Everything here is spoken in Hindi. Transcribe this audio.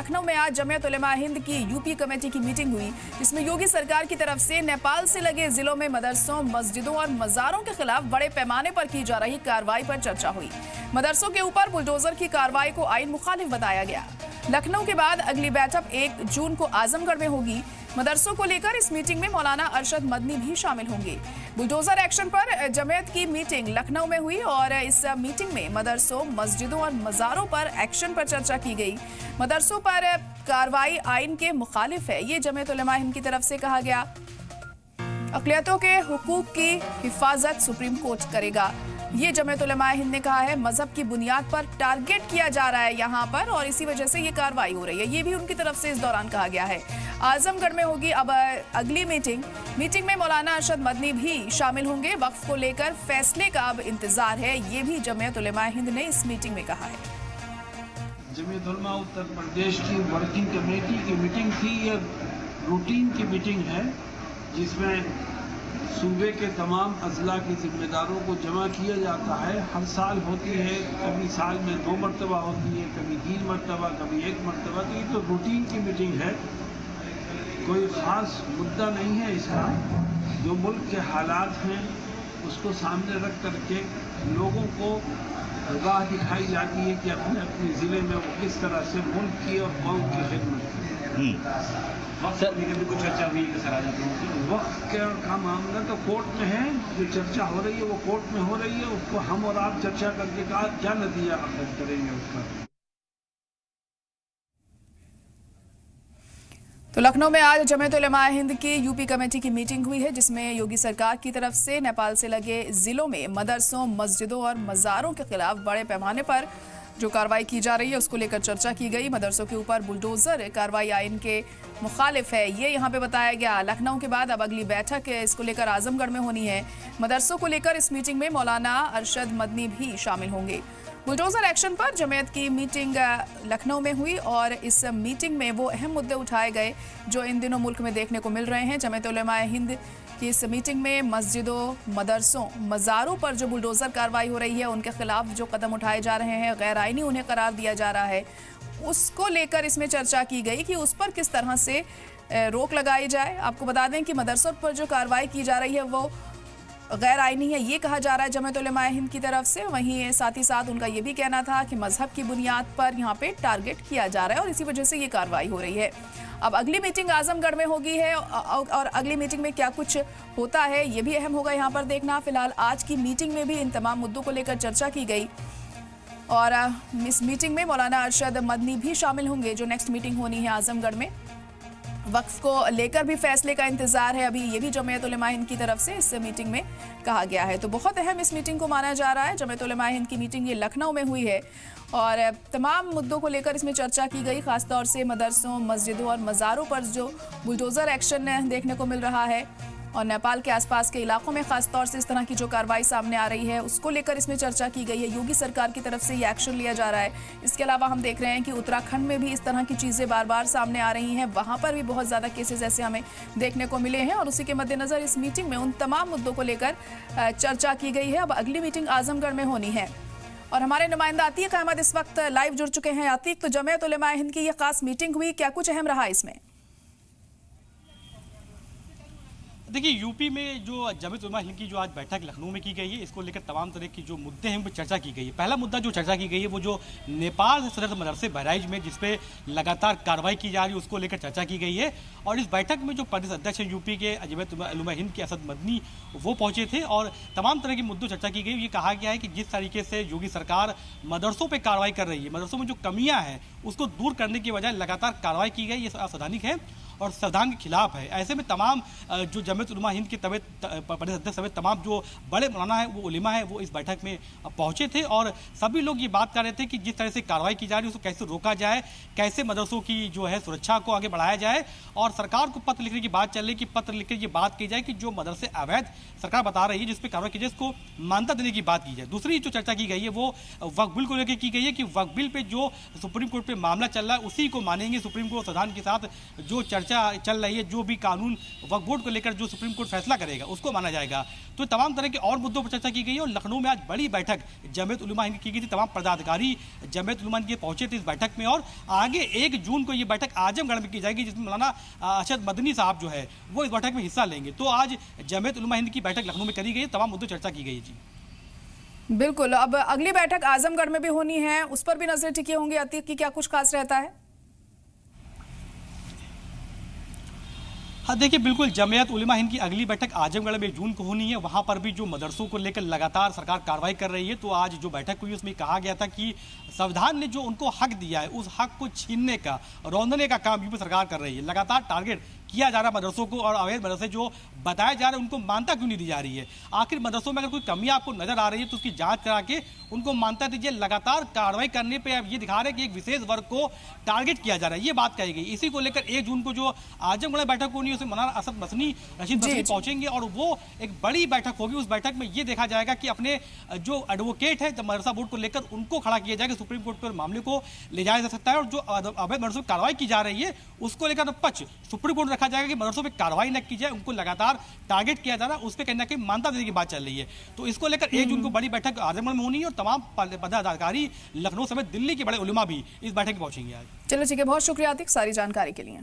लखनऊ में आज जमीयत उलेमा हिंद की यूपी कमेटी की मीटिंग हुई, जिसमें योगी सरकार की तरफ से नेपाल से लगे जिलों में मदरसों, मस्जिदों और मज़ारों के खिलाफ बड़े पैमाने पर की जा रही कार्रवाई पर चर्चा हुई। मदरसों के ऊपर बुलडोजर की कार्रवाई को आईन मुखालिफ बताया गया। लखनऊ के बाद अगली बैठक 1 जून को आजमगढ़ में होगी। मदरसों को लेकर इस मीटिंग में मौलाना अरशद मदनी भी शामिल होंगे। बुलडोजर एक्शन पर जमीयत की मीटिंग लखनऊ में हुई और इस मीटिंग में मदरसों, मस्जिदों और मज़ारों पर एक्शन पर चर्चा की गई। मदरसों पर कार्रवाई आइन के मुखालिफ है, ये जमीयत उलेमा हिंद की तरफ से कहा गया। अक़लियतों के हुकूक की हिफाजत सुप्रीम कोर्ट करेगा, ये जमीयत उलेमा हिंद ने कहा है। मजहब की बुनियाद पर टारगेट किया जा रहा है यहाँ पर और इसी वजह से ये कार्रवाई हो रही है, ये भी उनकी तरफ से इस दौरान कहा गया है। आजमगढ़ में होगी अब अगली मीटिंग में मौलाना अरशद मदनी भी शामिल होंगे। वक्फ को लेकर फैसले का अब इंतजार है, ये भी जमीयत उलेमा हिंद ने इस मीटिंग में कहा है। जमीयत उलेमा उत्तर प्रदेश की वर्किंग कमेटी की मीटिंग थी, ये रूटीन की मीटिंग है जिसमें सूबे के तमाम अजला के जिम्मेदारों को जमा किया जाता है। हर साल होती है, कभी साल में 2 मरतबा होती है, कभी 3 मरतबा, कभी 1 मरतबा। तो ये तो रूटीन की मीटिंग है, कोई ख़ास मुद्दा नहीं है इसका। जो मुल्क के हालात हैं उसको सामने रख करके लोगों को राह दिखाई जाती है कि अपने अपने ज़िले में वो किस तरह से मुल्क की और कौम की खिदमत करें। वक्त लेकर भी कुछ चर्चा हुई है सर? वक्त का मामला तो कोर्ट में है, जो चर्चा हो रही है वो कोर्ट में हो रही है। उसको हम और आप चर्चा करके क्या नतीजा हासिल करेंगे उसका। तो लखनऊ में आज जमीयत उलेमा हिंद की यूपी कमेटी की मीटिंग हुई है, जिसमें योगी सरकार की तरफ से नेपाल से लगे जिलों में मदरसों, मस्जिदों और मज़ारों के खिलाफ बड़े पैमाने पर जो कार्रवाई की जा रही है उसको लेकर चर्चा की गई। मदरसों के ऊपर बुलडोजर कार्रवाई आइन के मुखालिफ है, ये यहाँ पे बताया गया। लखनऊ के बाद अब अगली बैठक इसको लेकर आजमगढ़ में होनी है। मदरसों को लेकर इस मीटिंग में मौलाना अरशद मदनी भी शामिल होंगे। बुलडोजर एक्शन पर जमीयत की मीटिंग लखनऊ में हुई और इस मीटिंग में वो अहम मुद्दे उठाए गए जो इन दिनों मुल्क में देखने को मिल रहे हैं। जमीयत उलेमा हिंद की इस मीटिंग में मस्जिदों, मदरसों, मज़ारों पर जो बुलडोजर कार्रवाई हो रही है, उनके खिलाफ जो कदम उठाए जा रहे हैं, गैर आइनी उन्हें करार दिया जा रहा है, उसको लेकर इसमें चर्चा की गई कि उस पर किस तरह से रोक लगाई जाए। आपको बता दें कि मदरसों पर जो कार्रवाई की जा रही है वो गैर आइनी है, ये कहा जा रहा है जमीयत उलेमा हिंद की तरफ से। वहीं साथ ही साथ उनका ये भी कहना था कि मजहब की बुनियाद पर यहाँ पे टारगेट किया जा रहा है और इसी वजह से ये कार्रवाई हो रही है। अब अगली मीटिंग आजमगढ़ में होगी है और अगली मीटिंग में क्या कुछ होता है ये भी अहम होगा यहाँ पर देखना। फिलहाल आज की मीटिंग में भी इन तमाम मुद्दों को लेकर चर्चा की गई और इस मीटिंग में मौलाना अरशद मदनी भी शामिल होंगे जो नेक्स्ट मीटिंग होनी है आजमगढ़ में। वक्फ को लेकर भी फैसले का इंतजार है अभी, ये भी जमीयत उलेमा हिंद की तरफ से इस मीटिंग में कहा गया है। तो बहुत अहम इस मीटिंग को माना जा रहा है। जमीयत उलेमा हिंद की मीटिंग ये लखनऊ में हुई है और तमाम मुद्दों को लेकर इसमें चर्चा की गई, खासतौर से मदरसों, मस्जिदों और मज़ारों पर जो बुलडोजर एक्शन देखने को मिल रहा है और नेपाल के आसपास के इलाकों में खासतौर से इस तरह की जो कार्रवाई सामने आ रही है उसको लेकर इसमें चर्चा की गई है। योगी सरकार की तरफ से ये एक्शन लिया जा रहा है। इसके अलावा हम देख रहे हैं कि उत्तराखंड में भी इस तरह की चीज़ें बार बार सामने आ रही हैं, वहाँ पर भी बहुत ज़्यादा केसेस ऐसे हमें देखने को मिले हैं और उसी के मद्देनज़र इस मीटिंग में उन तमाम मुद्दों को लेकर चर्चा की गई है। अब अगली मीटिंग आजमगढ़ में होनी है और हमारे नुमाइंदा अतीक अहमद इस वक्त लाइव जुड़ चुके हैं। अतीक, तो जमीयत उलेमा हिंद की ये खास मीटिंग हुई, क्या कुछ अहम रहा इसमें? देखिए, यूपी में जो जमीयत उलेमा हिंद की जो आज बैठक लखनऊ में की गई है, इसको लेकर तमाम तरह की जो मुद्दे हैं उन पर चर्चा की गई है। पहला मुद्दा जो चर्चा की गई है वो जो नेपाल से सदर मदरसे बहराइच में जिस पे लगातार कार्रवाई की जा रही है उसको लेकर चर्चा की गई है। और इस बैठक में जो प्रदेश अध्यक्ष हैं यूपी के जमीयत उलेमा हिंद के असद मदनी वो पहुंचे थे और तमाम तरह के मुद्दों चर्चा की गई। ये कहा गया है कि जिस तरीके से योगी सरकार मदरसों पर कार्रवाई कर रही है, मदरसों में जो कमियाँ हैं उसको दूर करने की बजाय लगातार कार्रवाई की गई, ये असंवैधानिक है और संविधान के खिलाफ है। ऐसे में तमाम जो जमीयत उलेमा हिंद के प्रदेश अध्यक्ष समेत तमाम जो बड़े मौलाना है वो उलेमा है वो इस बैठक में पहुंचे थे और सभी लोग ये बात कर रहे थे कि जिस तरह से कार्रवाई की जा रही है उसको कैसे रोका जाए, कैसे मदरसों की जो है सुरक्षा को आगे बढ़ाया जाए और सरकार को पत्र लिखने की बात चल रही कि पत्र लिखकर ये बात की जाए कि जो मदरसे अवैध सरकार बता रही है जिस पर कार्रवाई की जाए इसको मान्यता देने की बात की जाए। दूसरी जो चर्चा की गई है वो वक्फ बिल को लेकर की गई है कि वक्फ बिल पे जो सुप्रीम कोर्ट पे मामला चल रहा है उसी को मानेंगे। सुप्रीम कोर्ट संविधान के साथ जो चर्चा चल रही है, जो भी कानून वक्फ बोर्ड को लेकर जो सुप्रीम कोर्ट फैसला करेगा उसको माना जाएगा। तो तमाम तरह के और मुद्दों पर चर्चा की गई है और लखनऊ में आज बड़ी बैठक जमीयत उलमा हिंद की गई थी। तमाम पदाधिकारी जमीयत उलमा हिंद के पहुंचे थे इस बैठक में और आगे 1 जून को ये बैठक आजमगढ़ में की जाएगी, जिसमें मौलाना अरशद मदनी साहब जो है वो इस बैठक में हिस्सा लेंगे। तो आज जमीयत उलमा हिंद की बैठक लखनऊ में करी गई, तमाम मुद्दों चर्चा की गई जी। बिल्कुल, अब अगली बैठक आजमगढ़ में भी होनी है, उस पर भी नजर टिकी होंगी। अतीक की क्या कुछ खास रहता है? हाँ देखिए, बिल्कुल जमीयत उलमा हिंद की अगली बैठक आजमगढ़ में जून को होनी है। वहाँ पर भी जो मदरसों को लेकर लगातार सरकार कार्रवाई कर रही है। तो आज जो बैठक हुई उसमें कहा गया था कि संविधान ने जो उनको हक दिया है उस हक को छीनने का, रौंदने का काम यूपी सरकार कर रही है। लगातार टारगेट किया जा रहा है मदरसों को और अवैध मदरसे जो बताए जा रहे हैं उनको मान्यता क्यों नहीं दी जा रही है। आखिर मदरसों में अगर कोई कमी आपको नजर आ रही है तो उसकी जांच करा के उनको मान्यता दीजिए। लगातार कार्रवाई करने पे अब ये दिखा रहे हैं कि एक विशेष वर्ग को टारगेट किया जा रहा है, ये बात कही गई। इसी को लेकर 1 जून को जो आजमगढ़ में बैठक होनी है उसमें मौलाना असद मसनी रशीद मसनी पहुंचेंगे और वो एक बड़ी बैठक होगी। उस बैठक में ये देखा जाएगा कि अपने जो एडवोकेट है मदरसा बोर्ड को लेकर उनको खड़ा किया जाएगा, सुप्रीम कोर्ट पर मामले को ले जाया जा सकता है। और जो अवैध मदरसों पर कार्रवाई की जा रही है उसको लेकर पक्ष सुप्रीम कोर्ट रखा जाएगा कि मदरसों पर कार्रवाई न की जाए, उनको लगातार टारगेट किया जा रहा है, उस पर कहीं ना कहीं मान्यता देने की बात चल रही है। तो इसको लेकर 1 जून को बड़ी बैठक आजमगढ़ में होनी है और तमाम पदाधिकारी लखनऊ समेत दिल्ली के बड़े उलमा भी इस बैठक में पहुंचेंगे आज। चलो ठीक है, बहुत शुक्रिया आतिक सारी जानकारी के लिए।